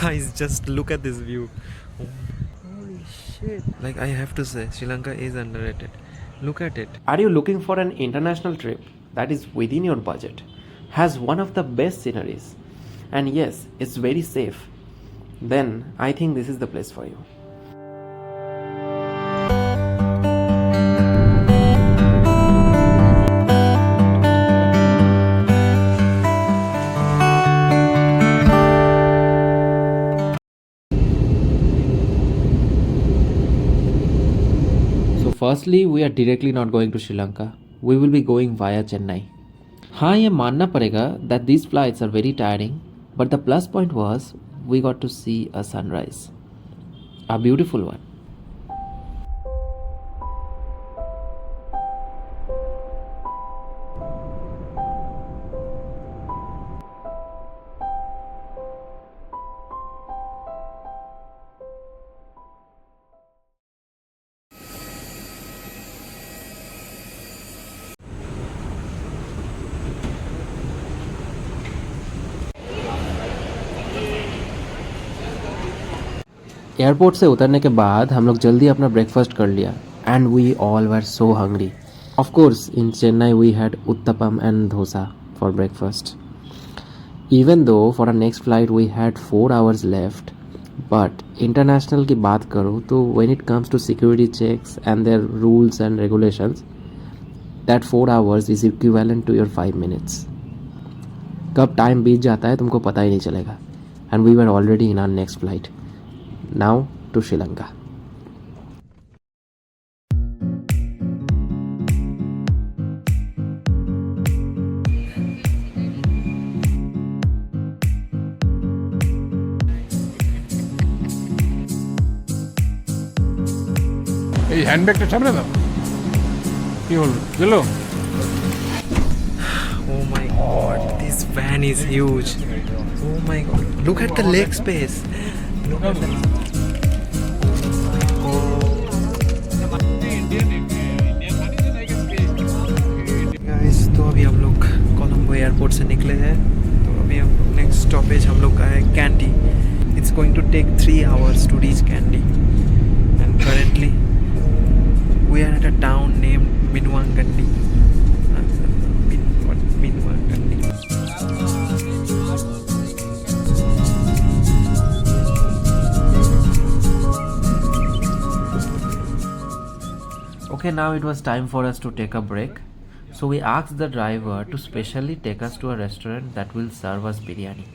Guys, just look at this view. Oh, holy shit. Like, I have to say, Sri Lanka is underrated. Look at it. Are you looking for an international trip that is within your budget, has one of the best sceneries, and yes, it's very safe? Then I think this is the place for you. So firstly, we are directly not going to Sri Lanka. We will be going via Chennai. हाँ, ये मानना पड़ेगा that these flights are very tiring, but the plus point was we got to see a sunrise, a beautiful one. Airport से उतरने के बाद हम लोग जल्दी अपना ब्रेकफास्ट कर लिया and we all were so hungry. Of course in Chennai we had uttapam and dosa for breakfast. Even though for our next flight we had 4 hours left, but international की बात करूँ तो when it comes to security checks and their rules and regulations, that 4 hours is equivalent to your 5 minutes. कब time बीत जाता है तुमको पता ही नहीं चलेगा. And we were already in our next flight now to Sri Lanka. এই হ্যান্ডব্যাগটা সামনে দাও। কি হলো গেলো? Oh my god, this van is huge. Oh my god, look at the leg space. Look at the... guys, तो अभी हम लोग कोलंबो एयरपोर्ट से निकले हैं. तो अभी हम लोग नेक्स्ट स्टॉपेज हम लोग का है Kandy. It's going to take 3 hours to reach Kandy and currently we are at a town named Minuwangoda. Okay, now it was time for us to take a break. So we asked the driver to specially take us to a restaurant that will serve us biryani.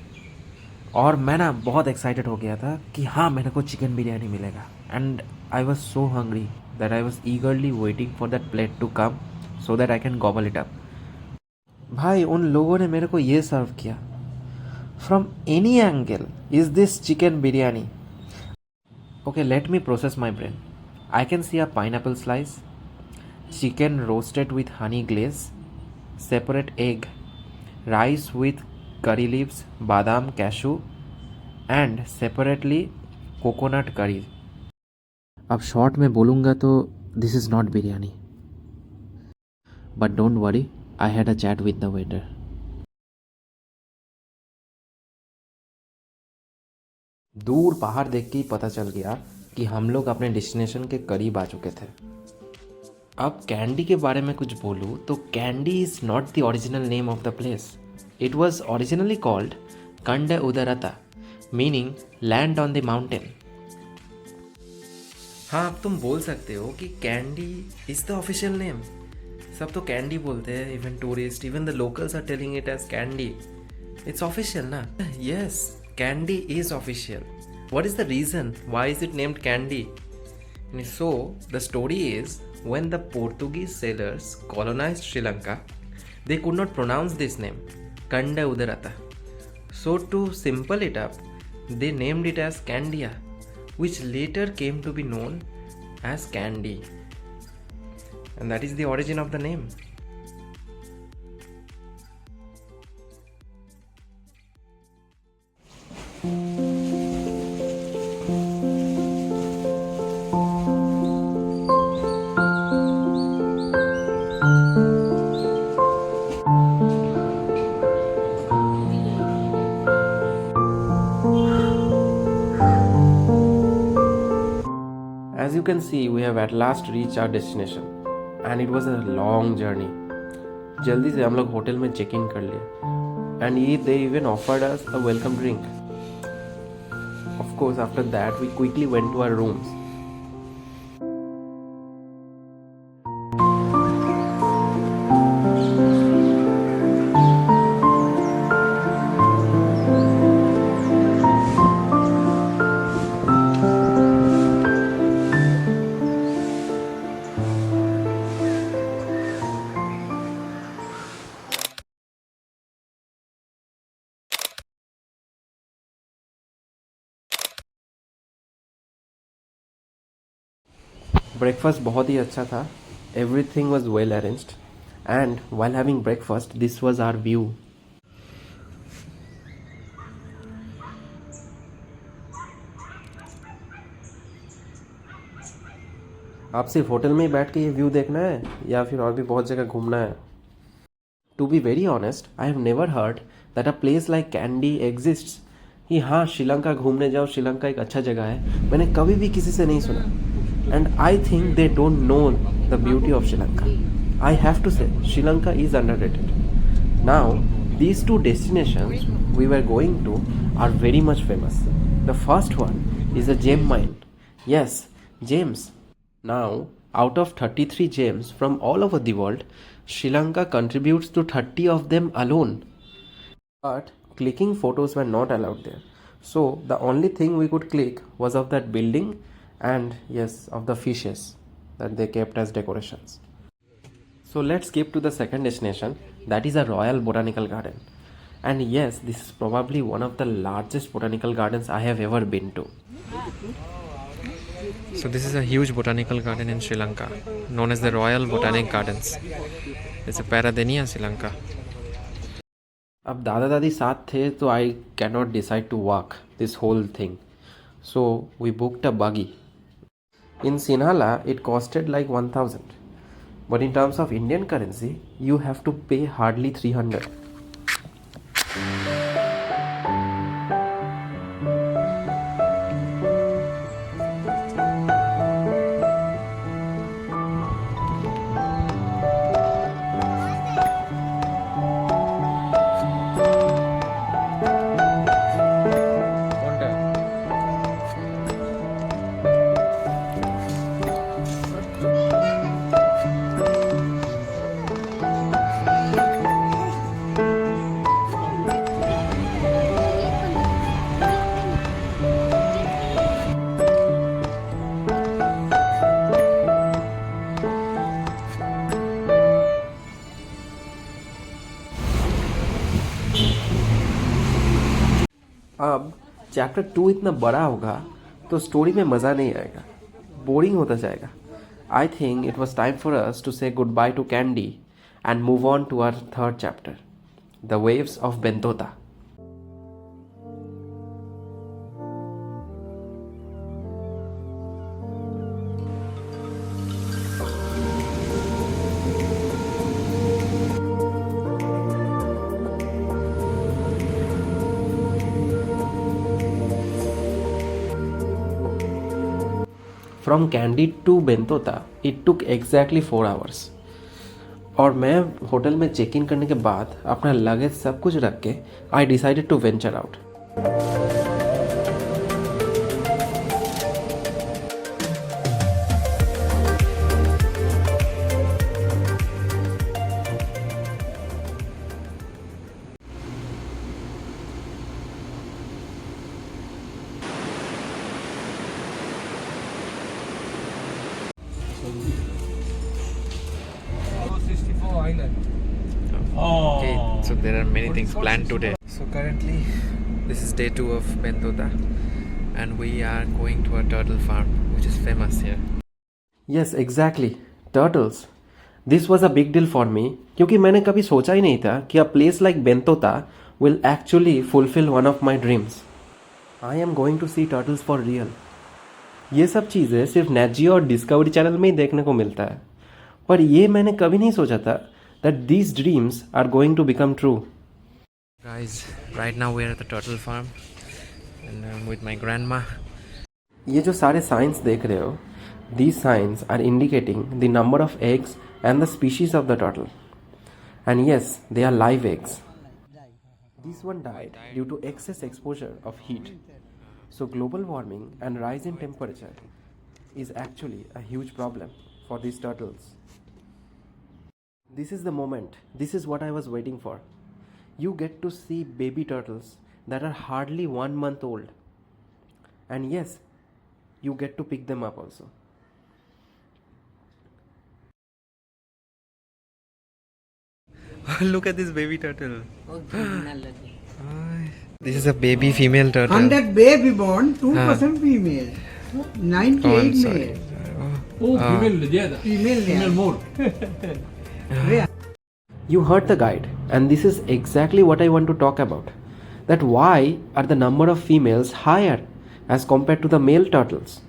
और मैं ना बहुत excited हो गया था कि हाँ मेरे को चिकन बिरयानी मिलेगा. And I was so hungry that I was eagerly waiting for that plate to come so that I can gobble it up. भाई उन लोगों ने मेरे को ये सर्व किया. From any angle is this chicken biryani. Okay, let me process my brain. I can see a pineapple slice, chicken roasted with honey glaze, separate egg, rice with curry leaves, badam, cashew, and separately coconut curry. अब short में बोलूँगा तो this is not biryani. But don't worry, I had a chat with the waiter. दूर पहाड़ देख के ही पता चल गया कि हम लोग अपने डेस्टिनेशन के करीब आ चुके थे. अब कैंडी के बारे में कुछ बोलूँ तो Kandy is not the original name of the place. It was originally called Kanda Udarata, meaning land on the mountain. हाँ, अब तुम बोल सकते हो कि Kandy is the official name. सब तो कैंडी बोलते हैं, even tourist, even the locals are telling it as Kandy. It's official ना. Yes, Kandy is official. What is the reason? Why is it named Candy? So, the story is when the Portuguese sailors colonized Sri Lanka, they could not pronounce this name, Kanda Udarata. So, to simple it up, they named it as Candia, which later came to be known as Candy. And that is the origin of the name. As you can see, we have at last reached our destination and it was a long journey. जल्दी से हम लोग hotel में check in कर लिए and they even offered us a welcome drink. Of course, after that we quickly went to our rooms. Breakfast बहुत ही अच्छा था. Everything was well arranged and while having breakfast this was our view. आप सिर्फ hotel में ही बैठ के ये view देखना है या फिर और भी बहुत जगह घूमना है? To be very honest, I have never heard that a place like Kandy exists. कि हाँ, श्रीलंका घूमने जाओ, श्रीलंका एक अच्छा जगह है, मैंने कभी भी किसी से नहीं सुना. And I think they don't know the beauty of Sri Lanka. I have to say, Sri Lanka is underrated. Now, these two destinations we were going to are very much famous. The first one is a gem mine. Yes, gems. Now, out of 33 gems from all over the world, Sri Lanka contributes to 30 of them alone. But clicking photos were not allowed there. So, the only thing we could click was of that building and yes, of the fishes that they kept as decorations. So let's skip to the second destination, that is a Royal Botanical Garden. And yes, this is probably one of the largest botanical gardens I have ever been to. So this is a huge botanical garden in Sri Lanka, known as the Royal Botanic Gardens. It's a Paradenia, Sri Lanka. अब दादा दादी साथ थे तो I cannot decide to walk this whole thing. So we booked a buggy. In Sinhala, it costed like 1000. But in terms of Indian currency, you have to pay hardly 300. अब chapter 2 इतना बड़ा होगा तो स्टोरी में मज़ा नहीं आएगा, boring होता जाएगा. I think it was time for us to say goodbye to Kandy and move on to our third chapter, the waves of Bentota. From Kandy to Bentota it took exactly 4 hours. और मैं होटल में check in करने के बाद अपना luggage सब कुछ रख के I decided to venture out. Okay, so there are many things planned today. So currently, this is day 2 of Bentota, and we are going to a turtle farm, which is famous here. Yes, exactly. Turtles. This was a big deal for me क्योंकि मैंने कभी सोचा ही नहीं था कि a place like Bentota will actually fulfill one of my dreams. I am going to see turtles for real. ये सब चीज़ें सिर्फ नेट जियो और डिस्कवरी चैनल में ही देखने को मिलता है, पर ये मैंने कभी नहीं सोचा था that these dreams are going to become true. Guys, right now we are at the turtle farm, and I'm with my grandma. ये जो सारे साइंस देख रहे हो, These signs are indicating the number of eggs and the species of the turtle. And yes, they are live eggs. This one died due to excess exposure of heat. So global warming and rise in temperature is actually a huge problem for these turtles. This is the moment. This is what I was waiting for. You get to see baby turtles that are hardly 1 month old. And yes, you get to pick them up also. Look at this baby turtle. This is a baby female turtle. 100 baby born, 2% female, 98 male. Oh, female ज़्यादा. Female Female more. Where? You heard the guide, and this is exactly what I want to talk about. That why are the number of females higher as compared to the male turtles?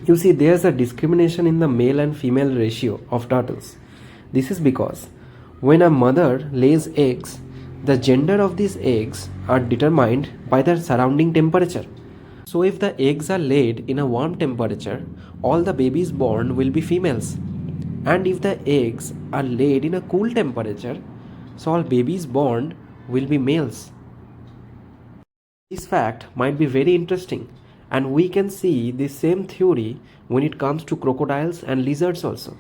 You see, there's a discrimination in the male and female ratio of turtles. This is because when a mother lays eggs, the gender of these eggs are determined by their surrounding temperature. So if the eggs are laid in a warm temperature, all the babies born will be females. And if the eggs are laid in a cool temperature, so all babies born will be males. This fact might be very interesting, and we can see the same theory when it comes to crocodiles and lizards also.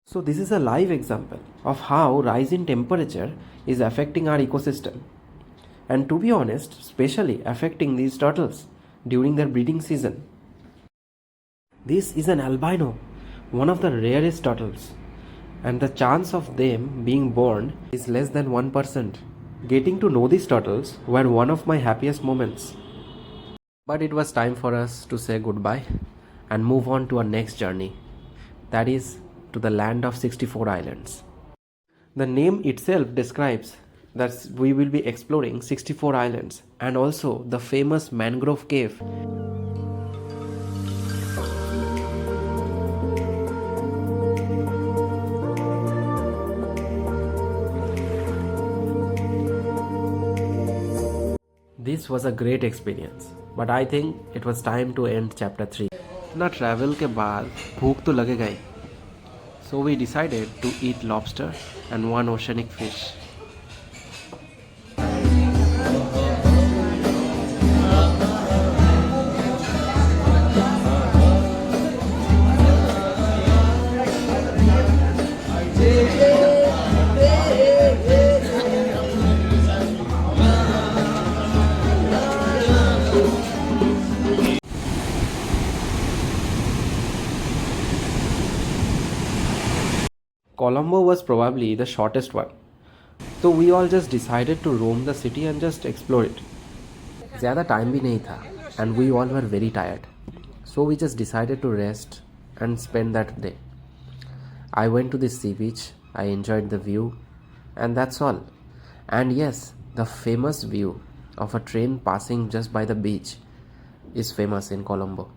So this is a live example of how rise in temperature is affecting our ecosystem. And to be honest, especially affecting these turtles during their breeding season. This is an albino, one of the rarest turtles, and the chance of them being born is less than 1%. Getting to know these turtles were one of my happiest moments. But it was time for us to say goodbye and move on to our next journey, that is to the land of 64 islands. The name itself describes that we will be exploring 64 islands and also the famous mangrove cave. This was a great experience, but I think it was time to end chapter 3. ना travel के बाद भूख तो लगेगा ही. So we decided to eat lobster and one oceanic fish. Colombo was probably the shortest one. So we all just decided to roam the city and just explore it. ज़्यादा time भी नहीं था and we all were very tired. So we just decided to rest and spend that day. I went to the sea beach, I enjoyed the view, and that's all. And yes, the famous view of a train passing just by the beach is famous in Colombo.